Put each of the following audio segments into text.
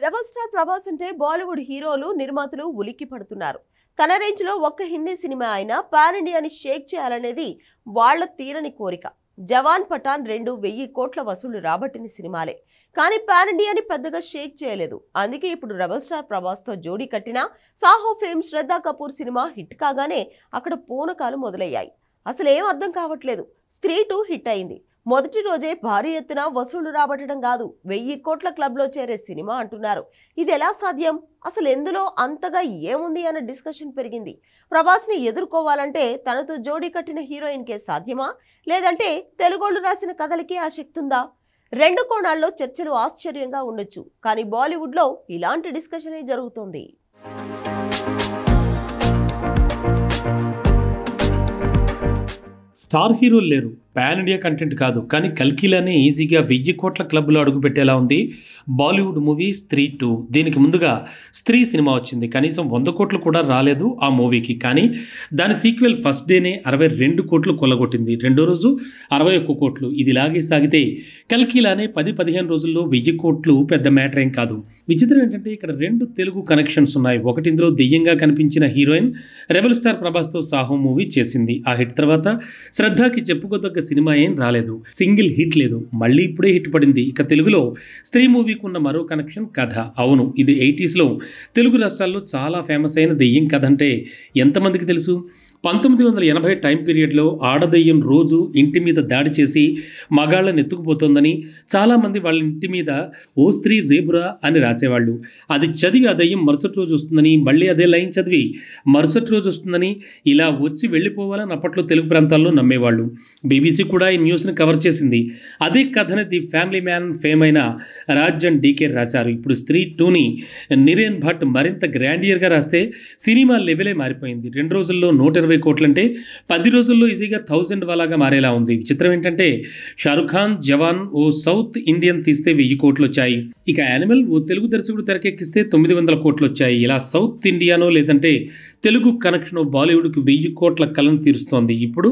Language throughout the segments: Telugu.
రెబల్ స్టార్ ప్రభాస్ అంటే బాలీవుడ్ హీరోలు నిర్మాతలు ఉలిక్కి పడుతున్నారు. తన రేంజ్ లో ఒక్క హిందీ సినిమా అయినా పాన్ ఇండియాని షేక్ చేయాలనేది వాళ్ల తీరని కోరిక. జవాన్ పఠాన్ 1000 కోట్ల వసూళ్లు రాబట్టిన సినిమాలే, కానీ పాన్ ఇండియాని పెద్దగా షేక్ చేయలేదు. అందుకే ఇప్పుడు రెబల్ స్టార్ ప్రభాస్ తో జోడీ కట్టిన సాహో ఫేమ్ శ్రద్ధా కపూర్ సినిమా హిట్ కాగానే అక్కడ పూనకాలు మొదలయ్యాయి. అసలేం అర్థం కావట్లేదు. స్త్రీ 2 హిట్ అయింది. మొదటి రోజే భారీ ఎత్తున వసూళ్లు రాబట్టడం కాదు, 1000 కోట్ల క్లబ్ లో చేరే సినిమా అంటున్నారు. ఇది ఎలా సాధ్యం? అసలు ఎందులో అంతగా ఏముంది అన్న డిస్కషన్ పెరిగింది. ప్రభాస్ ని ఎదుర్కోవాలంటే తనతో జోడీ కట్టిన హీరోయిన్ కే సాధ్యమా, లేదంటే తెలుగోళ్లు రాసిన కథలకి ఆ శక్తి ఉందా? రెండు కోణాల్లో చర్చలు ఆశ్చర్యంగా ఉండొచ్చు, కానీ బాలీవుడ్ లో ఇలాంటి డిస్కషనే జరుగుతోంది. స్టార్ హీరోలు లేరు, పాన్ ఇండియా కంటెంట్ కాదు, కానీ కల్కిలానే ఈజీగా 1000 కోట్ల క్లబ్లో అడుగుపెట్టేలా ఉంది బాలీవుడ్ మూవీ స్త్రీ 2. దీనికి ముందుగా స్త్రీ సినిమా వచ్చింది, కనీసం 100 కోట్లు కూడా రాలేదు ఆ మూవీకి. కానీ దాని సీక్వెల్ ఫస్ట్ డేనే 62 కోట్లు కొల్లగొట్టింది, రెండో రోజు 61 కోట్లు. ఇది ఇలాగే సాగితే కల్కిలానే 10-15 రోజుల్లో 1000 కోట్లు పెద్ద మ్యాటర్ ఏం కాదు. విచిత్రం ఏంటంటే ఇక్కడ 2 తెలుగు కనెక్షన్స్ ఉన్నాయి. ఒకటి, ఇందులో దెయ్యంగా కనిపించిన హీరోయిన్ రెబల్ స్టార్ ప్రభాస్తో సాహో మూవీ చేసింది. ఆ హిట్ తర్వాత శ్రద్ధకి చెప్పుకోదగ్గ సినిమా ఏం రాలేదు, సింగిల్ హిట్ లేదు. మళ్ళీ ఇప్పుడే హిట్ పడింది. ఇక తెలుగులో స్త్రీ మూవీకి ఉన్న మరో కనెక్షన్ కథ. అవును, ఇది 80s తెలుగు రాష్ట్రాల్లో చాలా ఫేమస్ అయిన దెయ్యం కథ. అంటే ఎంతమందికి తెలుసు? 1980 టైం పీరియడ్లో ఆడదెయ్యం రోజు ఇంటి మీద దాడి చేసి మగాళ్ళని ఎత్తుకుపోతుందని చాలామంది వాళ్ళ ఇంటి మీద ఓ స్త్రీ రేపురా అని రాసేవాళ్ళు. అది చదివి ఆ దెయ్యం మరుసటి రోజు వస్తుందని, మళ్ళీ అదే లైన్ చదివి మరుసటి రోజు వస్తుందని, ఇలా వచ్చి వెళ్ళిపోవాలని అప్పట్లో తెలుగు ప్రాంతాల్లో నమ్మేవాళ్ళు. BBC కూడా ఈ న్యూస్ని కవర్ చేసింది. అదే కథని ది ఫ్యామిలీ మ్యాన్ ఫేమ్ అయిన రాజ్ అండ్ డీకే రాశారు. ఇప్పుడు స్త్రీ 2ని నిరేన్ భట్ మరింత గ్రాండియర్గా రాస్తే సినిమా లెవెలే మారిపోయింది. 2 రోజుల్లో 120 కోట్లు అంటే 10 రోజుల్లో ఈజీగా 1000 వాలాగా మారేలా ఉంది. విచిత్రం ఏంటంటే షారుఖ్ ఖాన్ జవాన్ ఓ సౌత్ ఇండియన్ తీస్తే 1000 కోట్లు వచ్చాయి. ఇక యానిమల్ ఓ తెలుగు దర్శకుడు తెరకెక్కిస్తే 900 కోట్లు వచ్చాయి. ఇలా సౌత్ ఇండియానో లేదంటే తెలుగు కనెక్షన్ బాలీవుడ్కి 1000 కోట్ల కలను తీరుస్తోంది. ఇప్పుడు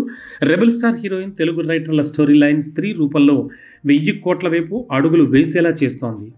రెబల్ స్టార్ హీరోయిన్ తెలుగు రైటర్ల స్టోరీ లైన్ స్త్రీ రూపంలో 1000 కోట్ల వైపు అడుగులు వేసేలా చేస్తోంది.